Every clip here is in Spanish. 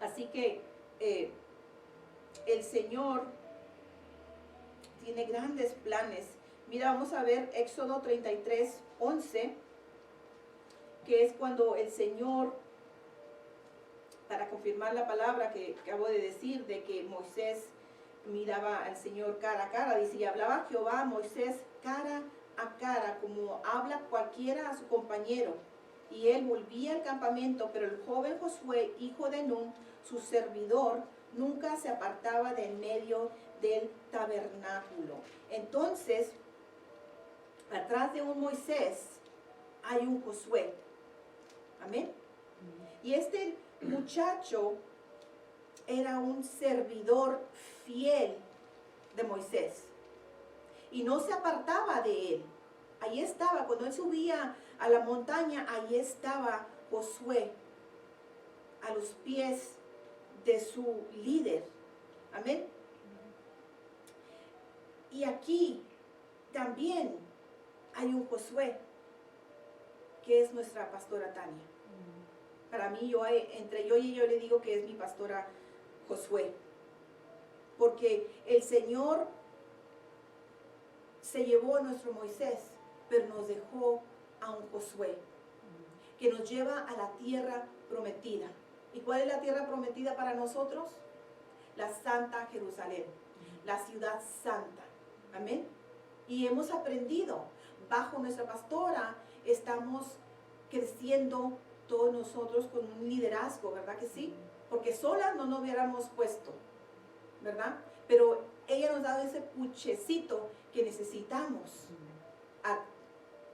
Así que el Señor tiene grandes planes. Mira, vamos a ver Éxodo 33:11, que es cuando el Señor, para confirmar la palabra que acabo de decir, de que Moisés miraba al Señor cara a cara, dice, y hablaba Jehová a Moisés cara a cara, como habla cualquiera a su compañero. Y él volvía al campamento, pero el joven Josué, hijo de Nun, su servidor, nunca se apartaba de en medio del tabernáculo. Entonces, atrás de un Moisés hay un Josué. Amén. Y este muchacho era un servidor fiel de Moisés y no se apartaba de él. Ahí estaba, cuando él subía a la montaña, ahí estaba Josué a los pies de su líder. Amén. Y aquí también hay un Josué, que es nuestra pastora Tania. Para mí, entre yo y yo le digo que es mi pastora Josué, porque el Señor se llevó a nuestro Moisés, pero nos dejó a un Josué, que nos lleva a la tierra prometida. ¿Y cuál es la tierra prometida para nosotros? La Santa Jerusalén, la ciudad santa. Amén. Y hemos aprendido, bajo nuestra pastora, estamos creciendo todos nosotros con un liderazgo, ¿verdad que sí? Porque solas no nos hubiéramos puesto, ¿verdad? Pero ella nos ha dado ese puchecito que necesitamos,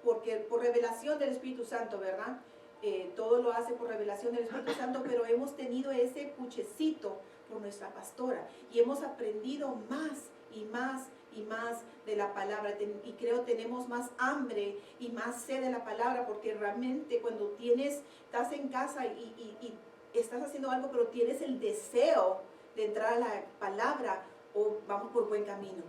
porque por revelación del Espíritu Santo, ¿verdad? Todo lo hace por revelación del Espíritu Santo, pero hemos tenido ese puchecito por nuestra pastora y hemos aprendido más y más y más de la palabra, y creo tenemos más hambre y más sed de la palabra, porque realmente cuando estás en casa y estás haciendo algo, pero tienes el deseo de entrar a la palabra, vamos por buen camino.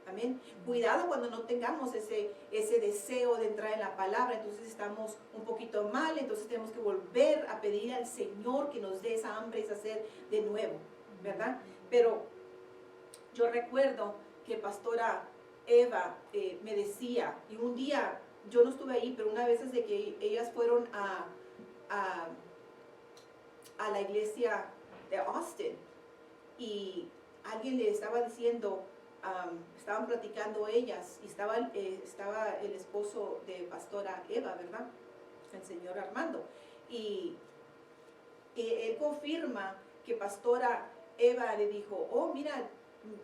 Amén. Cuidado cuando no tengamos ese deseo de entrar en la palabra, entonces estamos un poquito mal, entonces tenemos que volver a pedir al Señor que nos dé esa hambre, esa sed de nuevo, ¿verdad? Pero yo recuerdo que pastora Eva me decía, y un día, yo no estuve ahí, pero una vez desde que ellas fueron a la iglesia de Austin, y alguien le estaba diciendo, estaban platicando ellas, y estaba el esposo de pastora Eva, ¿verdad? El señor Armando, y él confirma que pastora Eva le dijo, oh, mira,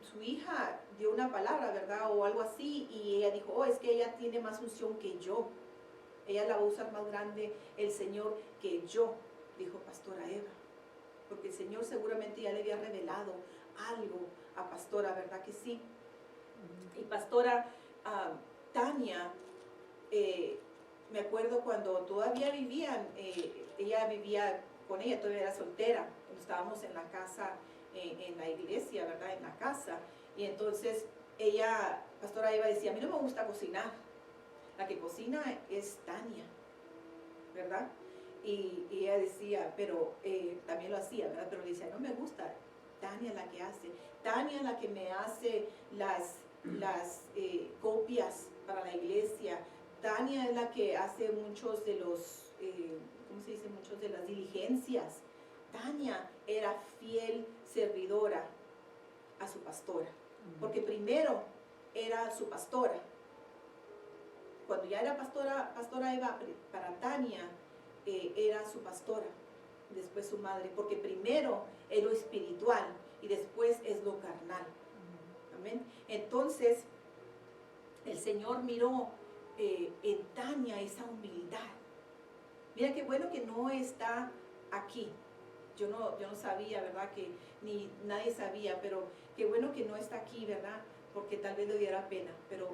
su hija dio una palabra, ¿verdad? O algo así, y ella dijo, oh, es que ella tiene más unción que yo. Ella la va a usar más grande el Señor que yo, dijo pastora Eva. Porque el Señor seguramente ya le había revelado algo a pastora, ¿verdad que sí? Y pastora Tania, me acuerdo cuando todavía vivían, ella vivía con ella, todavía era soltera, cuando estábamos en la casa, en la iglesia, ¿verdad? En la casa. Y entonces pastora Eva decía, a mí no me gusta cocinar, la que cocina es Tania, ¿verdad? Y ella decía, pero también lo hacía, ¿verdad? Pero le decía, no me gusta, Tania es la que hace, Tania es la que me hace las copias para la iglesia, Tania es la que hace muchos de los, ¿cómo se dice? Muchos de las diligencias. Tania era fiel servidora a su pastora, porque primero era su pastora. Cuando ya era pastora Eva, para Tania era su pastora, después su madre, porque primero es lo espiritual y después es lo carnal. Amén. Entonces, el Señor miró en Tania esa humildad. Mira qué bueno que no está aquí. Yo no sabía, ¿verdad? Que ni nadie sabía, pero qué bueno que no está aquí, ¿verdad? Porque tal vez le diera pena, pero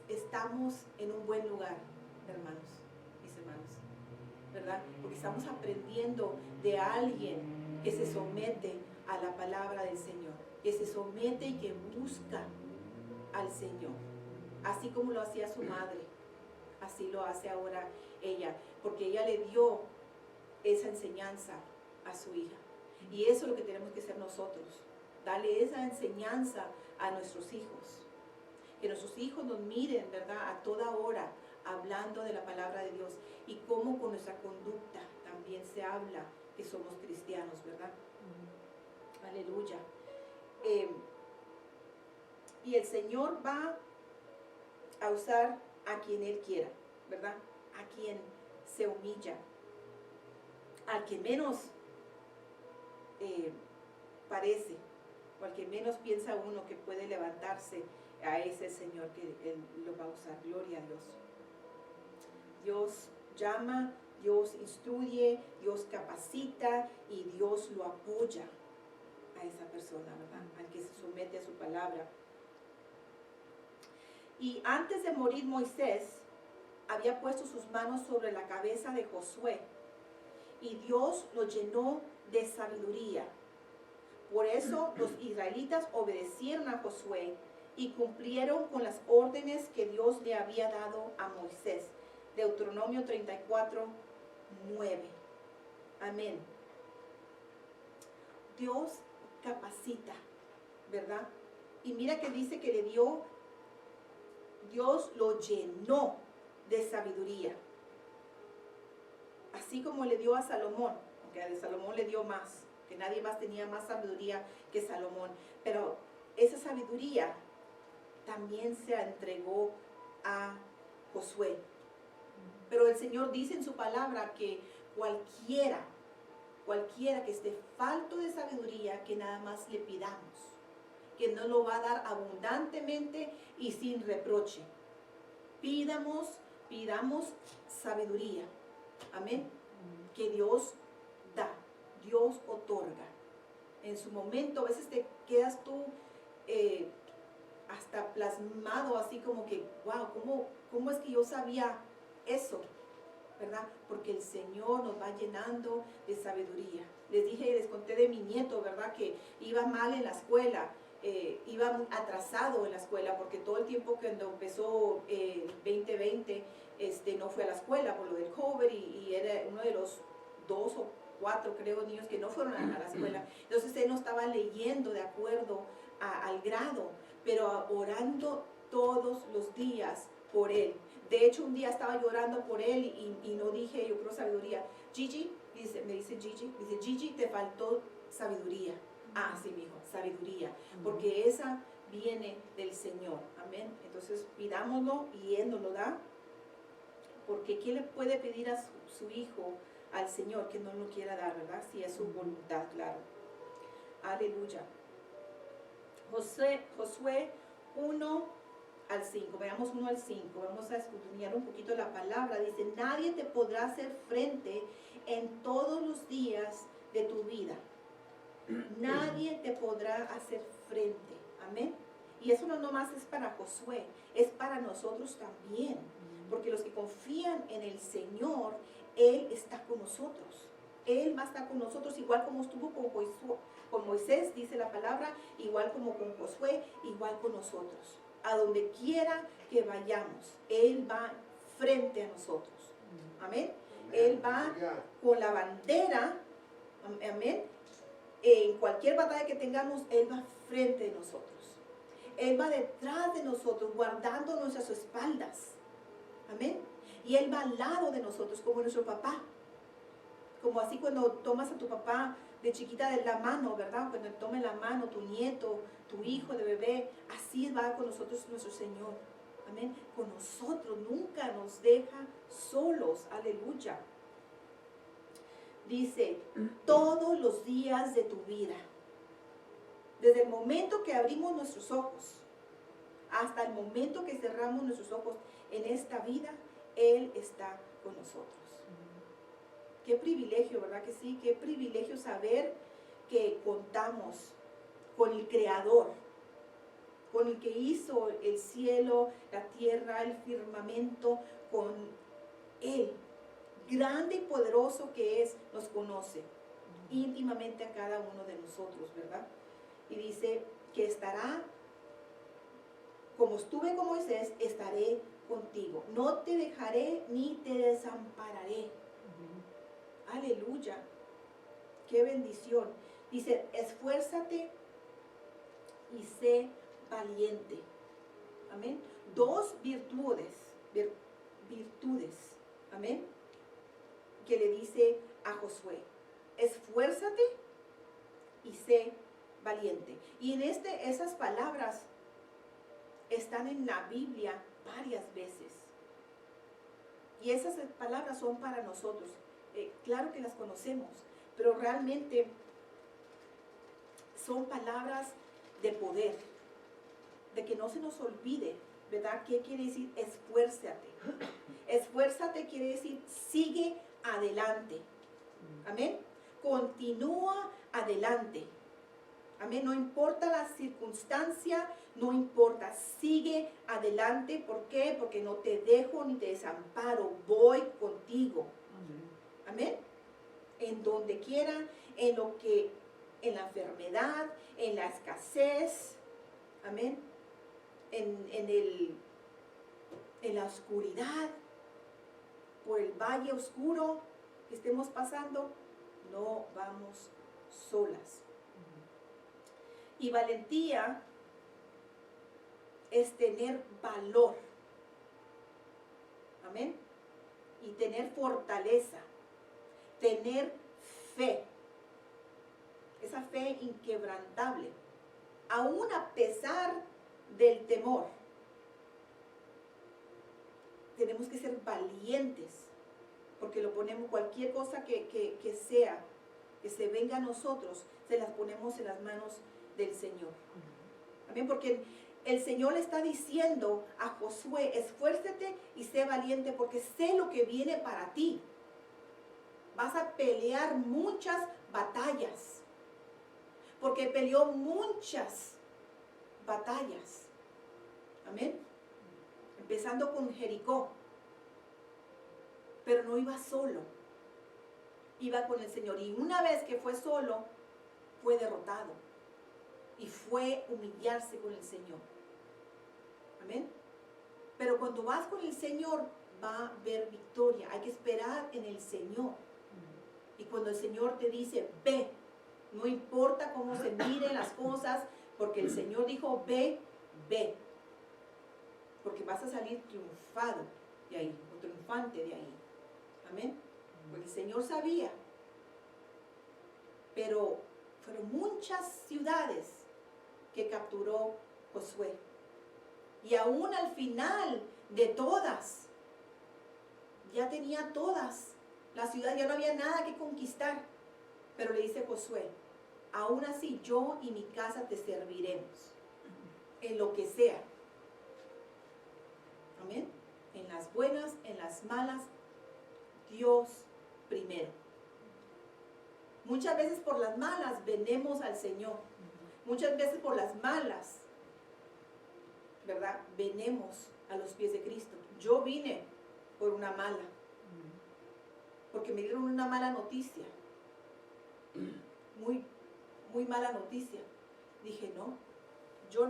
estamos en un buen lugar, hermanos, mis hermanos, ¿verdad? Porque estamos aprendiendo de alguien que se somete a la palabra del Señor, que se somete y que busca al Señor, así como lo hacía su madre, así lo hace ahora ella. porque ella le dio esa enseñanza a su hija. Y eso es lo que tenemos que hacer nosotros, darle esa enseñanza a nuestros hijos. Que nuestros hijos nos miren, ¿verdad?, a toda hora hablando de la palabra de Dios y cómo con nuestra conducta también se habla que somos cristianos, ¿verdad? Aleluya. Y el Señor va a usar a quien Él quiera, ¿verdad? A quien se humilla, al que menos parece, o al que menos piensa uno que puede levantarse, a ese Señor que Él lo va a usar. Gloria a Dios. Dios llama, Dios instruye, Dios capacita y Dios lo apoya a esa persona, ¿verdad?, al que se somete a su palabra. Y antes de morir Moisés había puesto sus manos sobre la cabeza de Josué y Dios lo llenó de sabiduría. Por eso los israelitas obedecieron a Josué y cumplieron con las órdenes que Dios le había dado a Moisés. Deuteronomio 34, 9. Amén. Dios capacita, ¿verdad? Y mira que dice que Dios lo llenó de sabiduría. Así como le dio a Salomón, aunque a Salomón le dio más, que nadie más tenía más sabiduría que Salomón. Pero esa sabiduría también se entregó a Josué. Pero el Señor dice en su palabra que cualquiera que esté falto de sabiduría, que nada más le pidamos, que nos lo va a dar abundantemente y sin reproche. Pidamos sabiduría. Amén. Que Dios da, Dios otorga. En su momento, a veces te quedas tú hasta plasmado, así como que, wow, ¿cómo es que yo sabía eso? ¿Verdad? Porque el Señor nos va llenando de sabiduría. Les conté de mi nieto, ¿verdad?, que iba mal en la escuela, iba atrasado en la escuela, porque todo el tiempo cuando empezó el 2020, no fue a la escuela por lo del COVID y era uno de los 2 o 4, creo, niños que no fueron a la escuela. Entonces él no estaba leyendo de acuerdo al grado, pero orando todos los días por él. De hecho, un día estaba llorando por él y no dije, yo creo, sabiduría. Gigi, me dice Gigi, te faltó sabiduría. Ah, sí, mijo, sabiduría, porque esa viene del Señor. Amén. Entonces pidámoslo y Él nos lo da, porque ¿quién le puede pedir a su hijo al Señor que no lo quiera dar, verdad? Si es su voluntad, claro. Aleluya. Josué 1 al 5, veamos 1 al 5, vamos a escudriñar un poquito la palabra. Dice, nadie te podrá hacer frente en todos los días de tu vida. Nadie te podrá hacer frente. Amén. Y eso no nomás es para Josué, es para nosotros también. Porque los que confían en el Señor, Él está con nosotros. Él va a estar con nosotros, igual como estuvo con Moisés, dice la palabra, igual como con Josué, igual con nosotros. A donde quiera que vayamos, Él va frente a nosotros. Amén. Él va con la bandera. Amén. En cualquier batalla que tengamos, Él va frente de nosotros. Él va detrás de nosotros, guardando nuestras espaldas. Amén. Y Él va al lado de nosotros, como nuestro papá. Como así cuando tomas a tu papá de chiquita de la mano, ¿verdad? Cuando tome la mano tu nieto, tu hijo de bebé, así va con nosotros nuestro Señor. Amén. Con nosotros, nunca nos deja solos. Aleluya. Dice, todos los días de tu vida, desde el momento que abrimos nuestros ojos hasta el momento que cerramos nuestros ojos en esta vida, Él está con nosotros. Qué privilegio, ¿verdad que sí? Qué privilegio saber que contamos con el Creador, con el que hizo el cielo, la tierra, el firmamento, con Él. Grande y poderoso que es, nos conoce íntimamente a cada uno de nosotros, ¿verdad? Y dice que estará, como estuve con Moisés, estaré contigo. No te dejaré ni te desampararé. Aleluya. Qué bendición. Dice, esfuérzate y sé valiente. Amén. Dos virtudes. Amén. Que le dice a Josué. Esfuérzate y sé valiente. Y en esas palabras están en la Biblia varias veces. Y esas palabras son para nosotros. Claro que las conocemos, pero realmente son palabras de poder, de que no se nos olvide, ¿verdad? ¿Qué quiere decir esfuérzate? Esfuérzate quiere decir sigue adelante. Amén. Continúa adelante. Amén. No importa la circunstancia, no importa. Sigue adelante. ¿Por qué? Porque no te dejo ni te desamparo. Voy contigo. Amén. En donde quiera, en la enfermedad, en la escasez. Amén. En la oscuridad, por el valle oscuro que estemos pasando, no vamos solas. Y valentía es tener valor. Amén. Y tener fortaleza. Tener fe. Esa fe inquebrantable. Aún a pesar del temor. Tenemos que ser valientes. Porque lo ponemos, cualquier cosa que sea, que se venga a nosotros, se las ponemos en las manos del Señor. Amén. Porque el Señor le está diciendo a Josué, esfuérzate y sé valiente porque sé lo que viene para ti. Vas a pelear muchas batallas. Porque peleó muchas batallas. Amén. Empezando con Jericó. Pero no iba solo. Iba con el Señor. Y una vez que fue solo, fue derrotado. Y fue humillarse con el Señor. Amén. Pero cuando vas con el Señor, va a haber victoria. Hay que esperar en el Señor. Y cuando el Señor te dice, ve, no importa cómo se miren las cosas, porque el Señor dijo, ve, ve. Porque vas a salir triunfado de ahí, o triunfante de ahí. Amén. Porque el Señor sabía. Pero fueron muchas ciudades que capturó Josué. Y aún al final de todas, ya tenía todas. La ciudad ya no había nada que conquistar. Pero le dice Josué, aún así yo y mi casa te serviremos. En lo que sea. Amén. En las buenas, en las malas, Dios primero. Muchas veces por las malas venemos al Señor. Muchas veces por las malas, ¿verdad? Venemos a los pies de Cristo. Yo vine por una mala. Porque me dieron una mala noticia. Muy, muy mala noticia. Dije, no, yo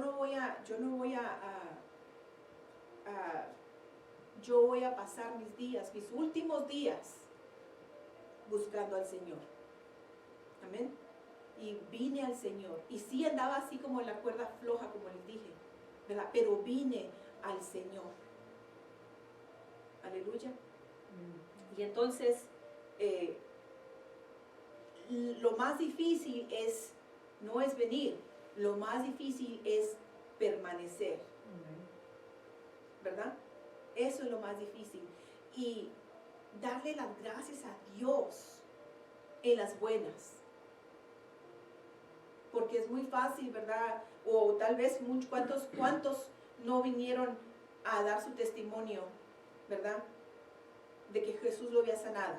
voy a pasar mis días, mis últimos días, buscando al Señor. Amén. Y vine al Señor. Y sí andaba así como en la cuerda floja, como les dije, ¿verdad? Pero vine al Señor. Aleluya. Y entonces, lo más difícil no es venir, lo más difícil es permanecer. ¿Verdad? Eso es lo más difícil. Y darle las gracias a Dios en las buenas. Porque es muy fácil, ¿verdad? O tal vez ¿cuántos no vinieron a dar su testimonio, ¿verdad? De que Jesús lo había sanado.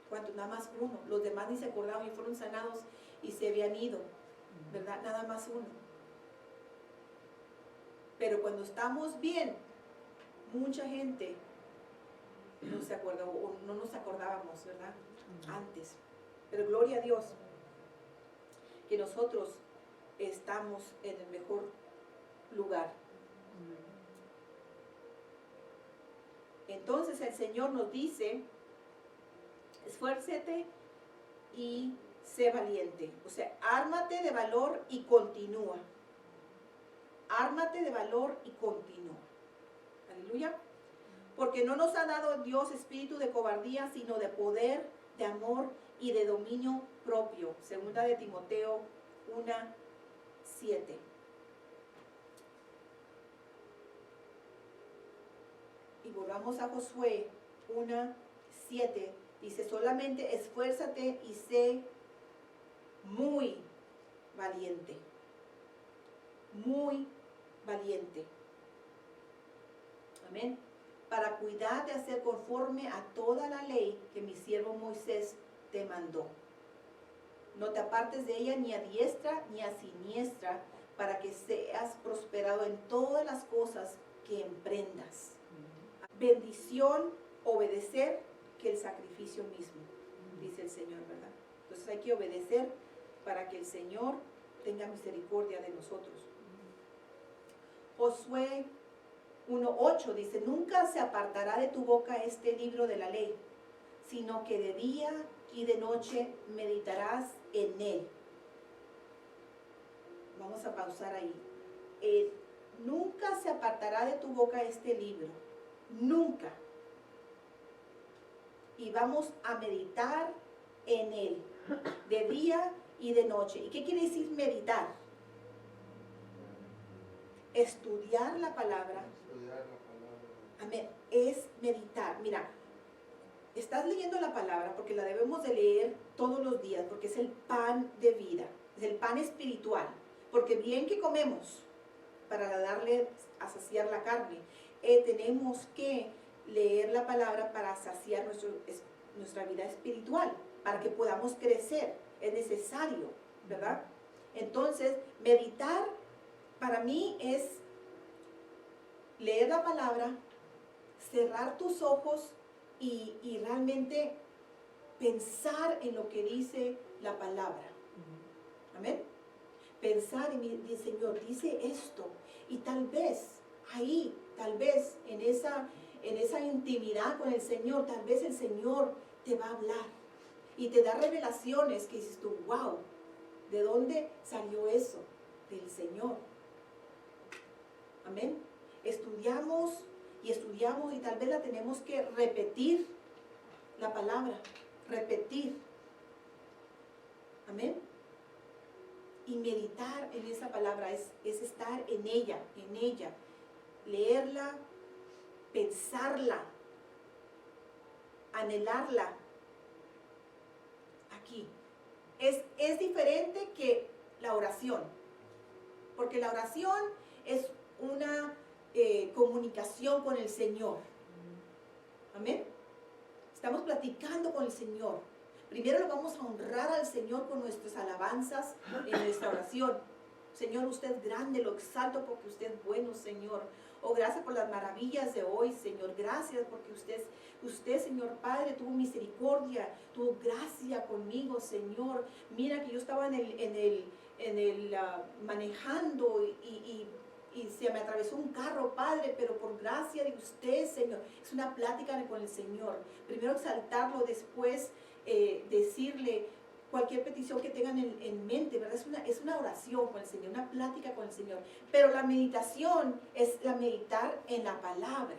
¿Cuántos? Nada más uno. Los demás ni se acordaban y fueron sanados y se habían ido, ¿verdad? Nada más uno. Pero cuando estamos bien, mucha gente no se acuerda o no nos acordábamos, ¿verdad? Antes. Pero gloria a Dios que nosotros estamos en el mejor lugar. Entonces el Señor nos dice, esfuérzate y sé valiente. O sea, ármate de valor y continúa. Ármate de valor y continúa. Aleluya. Porque no nos ha dado Dios espíritu de cobardía, sino de poder, de amor y de dominio propio. Segunda de Timoteo 1:7. Y volvamos a Josué 1:7. Dice, solamente esfuérzate y sé muy valiente. Muy valiente. Amén. Para cuidar de hacer conforme a toda la ley que mi siervo Moisés te mandó. No te apartes de ella ni a diestra ni a siniestra, para que seas prosperado en todas las cosas que emprendas. Bendición, obedecer, que el sacrificio mismo, dice el Señor, ¿verdad? Entonces hay que obedecer para que el Señor tenga misericordia de nosotros. Josué 1:8 dice, nunca se apartará de tu boca este libro de la ley, sino que de día y de noche meditarás en él. Vamos a pausar ahí. Nunca se apartará de tu boca este libro, nunca. Y vamos a meditar en él, de día y de noche. ¿Y qué quiere decir meditar? Estudiar la palabra. Amén. Es meditar. Mira, estás leyendo la palabra porque la debemos de leer todos los días, porque es el pan de vida, es el pan espiritual. Porque bien que comemos para darle a saciar la carne, tenemos que leer la palabra para saciar nuestra vida espiritual, para que podamos crecer. Es necesario, ¿verdad? Entonces, meditar para mí es leer la palabra, cerrar tus ojos y realmente pensar en lo que dice la palabra. Amén. Pensar en mi Señor, dice esto. Y tal vez ahí, tal vez en esa intimidad con el Señor, tal vez el Señor te va a hablar y te da revelaciones que dices tú, wow, ¿de dónde salió eso? Del Señor. Amén. Estudiamos y tal vez la tenemos que repetir, la palabra, repetir. Amén. Y meditar en esa palabra es estar en ella, leerla, pensarla, anhelarla. Aquí. Es diferente que la oración, porque la oración es una comunicación con el Señor. Amén. Estamos platicando con el Señor. Primero lo vamos a honrar al Señor con nuestras alabanzas en nuestra oración. Señor, usted es grande, lo exalto porque usted es bueno, Señor. Oh, gracias por las maravillas de hoy, Señor. Gracias porque usted, Señor Padre, tuvo misericordia, tuvo gracia conmigo, Señor. Mira que yo estaba manejando y se me atravesó un carro, Padre, pero por gracia de usted, Señor. Es una plática con el Señor. Primero exaltarlo, después decirle cualquier petición que tengan en mente, ¿verdad? Es una oración con el Señor, una plática con el Señor. Pero la meditación es la meditar en la palabra,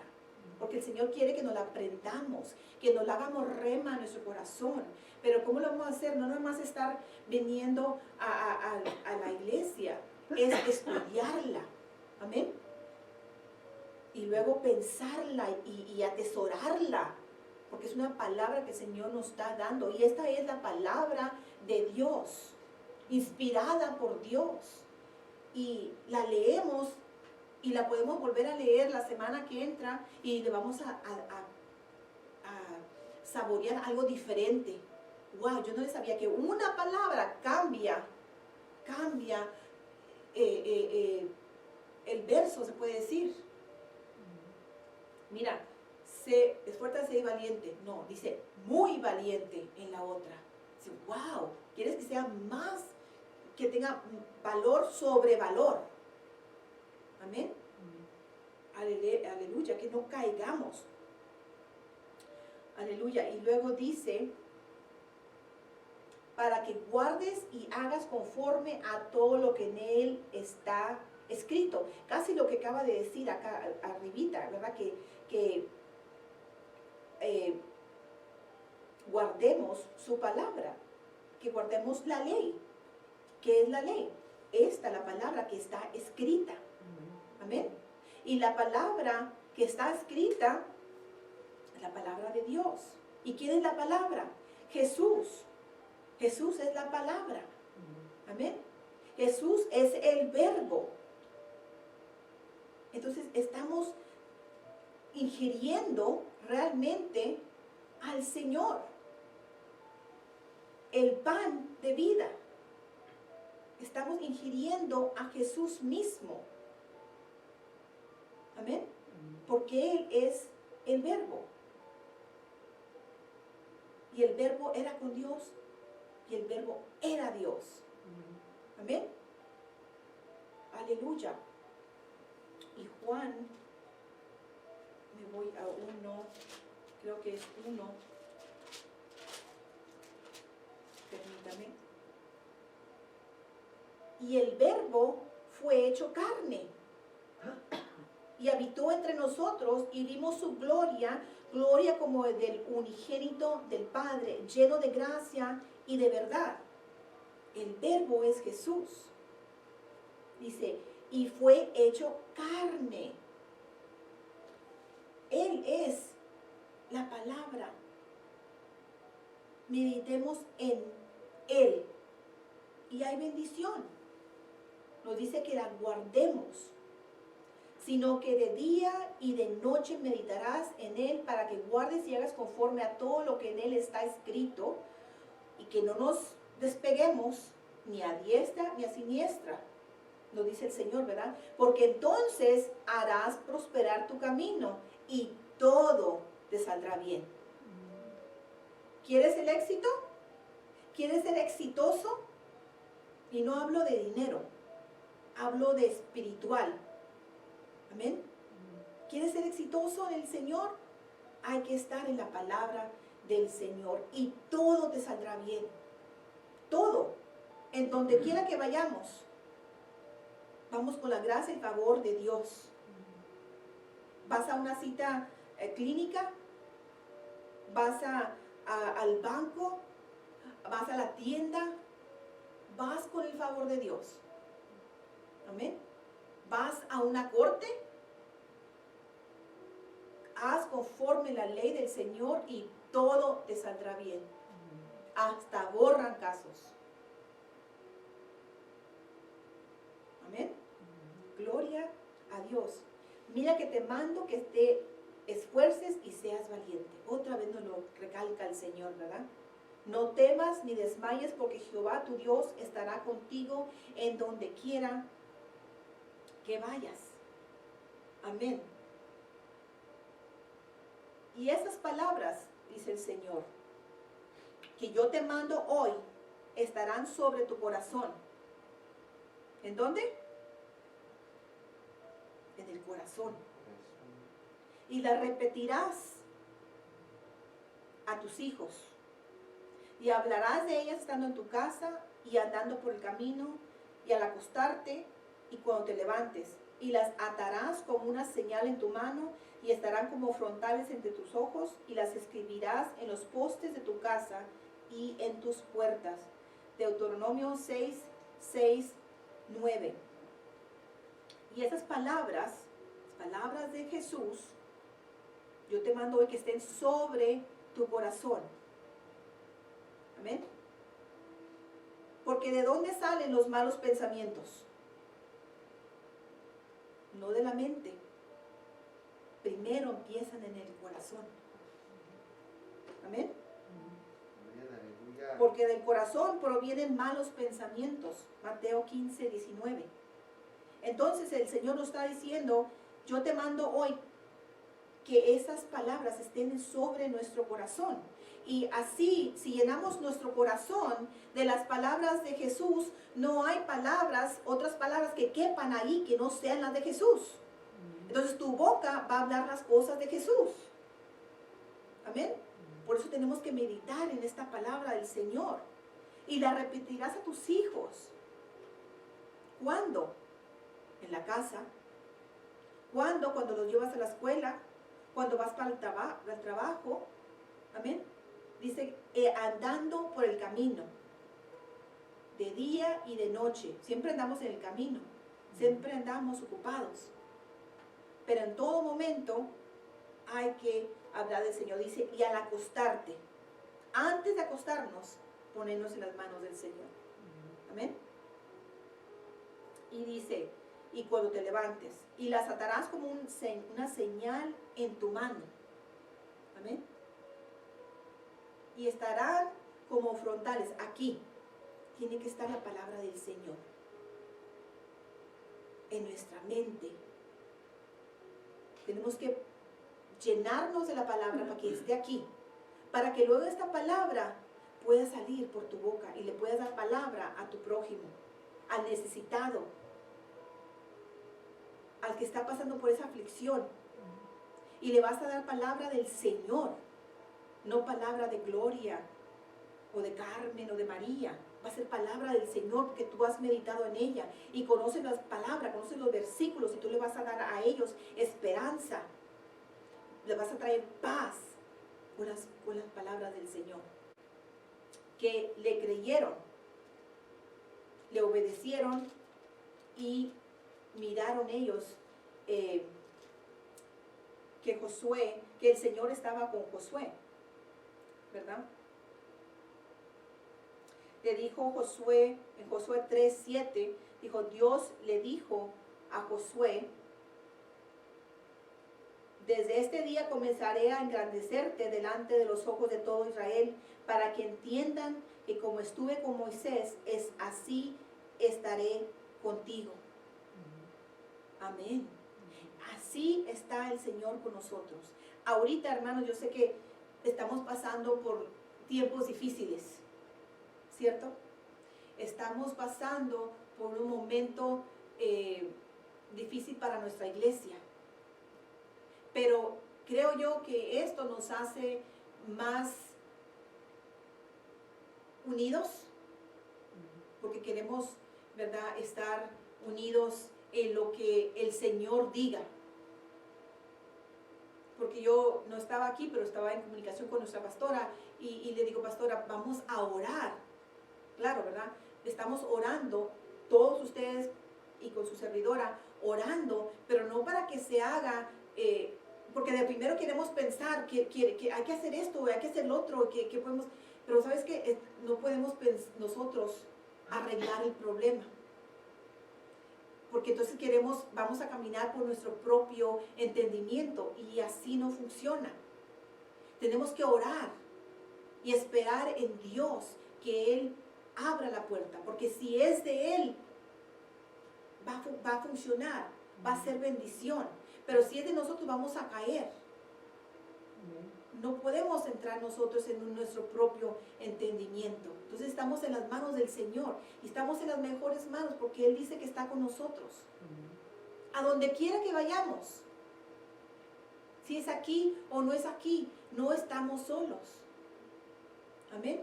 porque el Señor quiere que nos la aprendamos, que nos la hagamos rema a nuestro corazón. Pero ¿cómo lo vamos a hacer? No nomás estar viniendo a la iglesia, es estudiarla. Amén. Y luego pensarla y atesorarla, porque es una palabra que el Señor nos está dando. Y esta es la palabra de Dios, inspirada por Dios. Y la leemos y la podemos volver a leer la semana que entra y le vamos a saborear algo diferente. Wow, yo no sabía que una palabra cambia el verso, se puede decir. Mira, esfuérzate y valiente. No, dice muy valiente en la otra. Dice, wow, ¿quieres que sea más, que tenga valor sobre valor? Amén. Aleluya, que no caigamos. Aleluya. Y luego dice, para que guardes y hagas conforme a todo lo que en él está escrito. Casi lo que acaba de decir acá arribita, ¿verdad? Que guardemos su palabra, que guardemos la ley. ¿Qué es la ley? Esta, la palabra que está escrita. Amén. Y la palabra que está escrita es la palabra de Dios. ¿Y quién es la palabra? Jesús. Jesús es la palabra. Amén. Jesús es el verbo. Entonces estamos ingiriendo realmente al Señor, el pan de vida. Estamos ingiriendo a Jesús mismo. Amén. Porque Él es el verbo. Y el verbo era con Dios. Y el verbo era Dios. Amén. Aleluya. Y Juan, me voy a 1, creo que es 1. Permítame. Y el verbo fue hecho carne y habitó entre nosotros y vimos su gloria, gloria como del unigénito del Padre, lleno de gracia y de verdad. El verbo es Jesús. Dice, y fue hecho carne. Él es la palabra. Meditemos en Él. Y hay bendición. Nos dice que la guardemos, sino que de día y de noche meditarás en Él para que guardes y hagas conforme a todo lo que en Él está escrito, y que no nos despeguemos ni a diestra ni a siniestra, nos dice el Señor, ¿verdad? Porque entonces harás prosperar tu camino y todo te saldrá bien. ¿Quieres el éxito? ¿Quieres ser exitoso? Y no hablo de dinero, hablo de espiritual. Amén. ¿Quieres ser exitoso en el Señor? Hay que estar en la palabra del Señor y todo te saldrá bien. Todo. En donde quiera que vayamos, vamos con la gracia y favor de Dios. Vas a una cita clínica, vas al banco, vas a la tienda, vas con el favor de Dios. Amén. Vas a una corte, haz conforme la ley del Señor y todo te saldrá bien. Hasta borran casos. Amén. Gloria a Dios. Mira que te mando que te esfuerces y seas valiente. Otra vez nos lo recalca el Señor, ¿verdad? No temas ni desmayes, porque Jehová tu Dios estará contigo en donde quiera que vayas. Amén. Y esas palabras, dice el Señor, que yo te mando hoy, estarán sobre tu corazón. ¿En dónde? En el corazón. Y las repetirás a tus hijos. Y hablarás de ellas estando en tu casa y andando por el camino y al acostarte y cuando te levantes. Y las atarás como una señal en tu mano y estarán como frontales entre tus ojos y las escribirás en los postes de tu casa y en tus puertas. Deuteronomio 6, 6, 9. Y esas palabras, las palabras de Jesús, yo te mando hoy que estén sobre tu corazón. Amén. Porque ¿de dónde salen los malos pensamientos? No de la mente. Primero empiezan en el corazón. Amén. Porque del corazón provienen malos pensamientos. Mateo 15, 19. Entonces el Señor nos está diciendo, yo te mando hoy que esas palabras estén sobre nuestro corazón. Y así, si llenamos nuestro corazón de las palabras de Jesús, no hay palabras, otras palabras que quepan ahí que no sean las de Jesús. Entonces tu boca va a hablar las cosas de Jesús. Amén. Por eso tenemos que meditar en esta palabra del Señor. Y la repetirás a tus hijos. ¿Cuándo? En la casa. ¿Cuándo? Cuando los llevas a la escuela. Cuando vas para el trabajo. Amén. Dice, andando por el camino. De día y de noche. Siempre andamos en el camino. Siempre andamos ocupados. Pero en todo momento hay que hablar del Señor. Dice, y al acostarte, antes de acostarnos, ponernos en las manos del Señor. Amén. Y dice, y cuando te levantes, y las atarás como una señal en tu mano. Amén. Y estarán como frontales. Aquí tiene que estar la palabra del Señor en nuestra mente. Tenemos que llenarnos de la palabra para que esté aquí, para que luego esta palabra pueda salir por tu boca y le puedas dar palabra a tu prójimo, al necesitado, al que está pasando por esa aflicción, y le vas a dar palabra del Señor, no palabra de Gloria o de Carmen o de María. Va a ser palabra del Señor porque tú has meditado en ella y conoces las palabras, conoces los versículos, y tú le vas a dar a ellos esperanza, le vas a traer paz con las palabras del Señor. Que le creyeron, le obedecieron y miraron ellos que el Señor estaba con Josué, ¿verdad? Le dijo Josué, en Josué 3:7, dijo, Dios le dijo a Josué, desde este día comenzaré a engrandecerte delante de los ojos de todo Israel, para que entiendan que como estuve con Moisés, así estaré contigo. Amén. Así está el Señor con nosotros. Ahorita, hermanos, yo sé que estamos pasando por tiempos difíciles, ¿cierto? Estamos pasando por un momento difícil para nuestra iglesia. Pero creo yo que esto nos hace más unidos, porque queremos, ¿verdad?, estar unidos en lo que el Señor diga. Porque yo no estaba aquí, pero estaba en comunicación con nuestra pastora y le digo, pastora, vamos a orar. Claro, ¿verdad? Estamos orando, todos ustedes y con su servidora, orando, pero no para que se haga, porque de primero queremos pensar que hay que hacer esto, hay que hacer lo otro, que podemos, pero ¿sabes qué? No podemos nosotros arreglar el problema. Porque entonces vamos a caminar por nuestro propio entendimiento y así no funciona. Tenemos que orar y esperar en Dios que Él abra la puerta, porque si es de Él, va a funcionar, va a ser bendición, pero si es de nosotros vamos a caer. No podemos entrar nosotros en nuestro propio entendimiento. Entonces estamos en las manos del Señor y estamos en las mejores manos porque Él dice que está con nosotros. A donde quiera que vayamos, si es aquí o no es aquí, no estamos solos. Amén.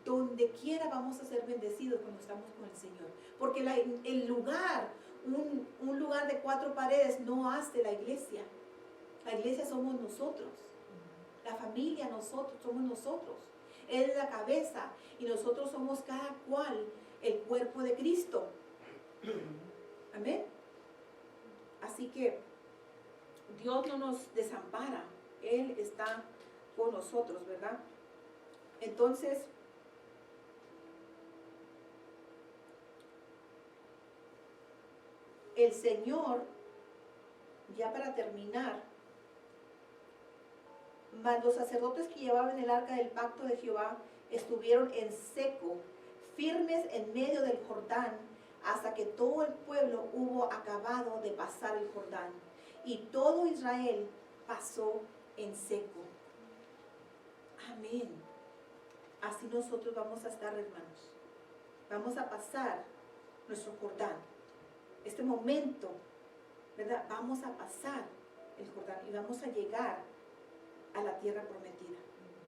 Donde quiera vamos a ser bendecidos cuando estamos con el Señor. Porque el lugar, un lugar de 4 paredes no hace la iglesia. La iglesia somos nosotros. La familia somos nosotros. Él es la cabeza y nosotros somos cada cual el cuerpo de Cristo. Amén. Así que Dios no nos desampara. Él está con nosotros, ¿verdad? Entonces, el Señor, ya para terminar, mas los sacerdotes que llevaban el arca del pacto de Jehová estuvieron en seco, firmes en medio del Jordán, hasta que todo el pueblo hubo acabado de pasar el Jordán. Y todo Israel pasó en seco. Amén. Así nosotros vamos a estar, hermanos. Vamos a pasar nuestro Jordán. Este momento, ¿verdad? Vamos a pasar el Jordán y vamos a llegar a la tierra prometida.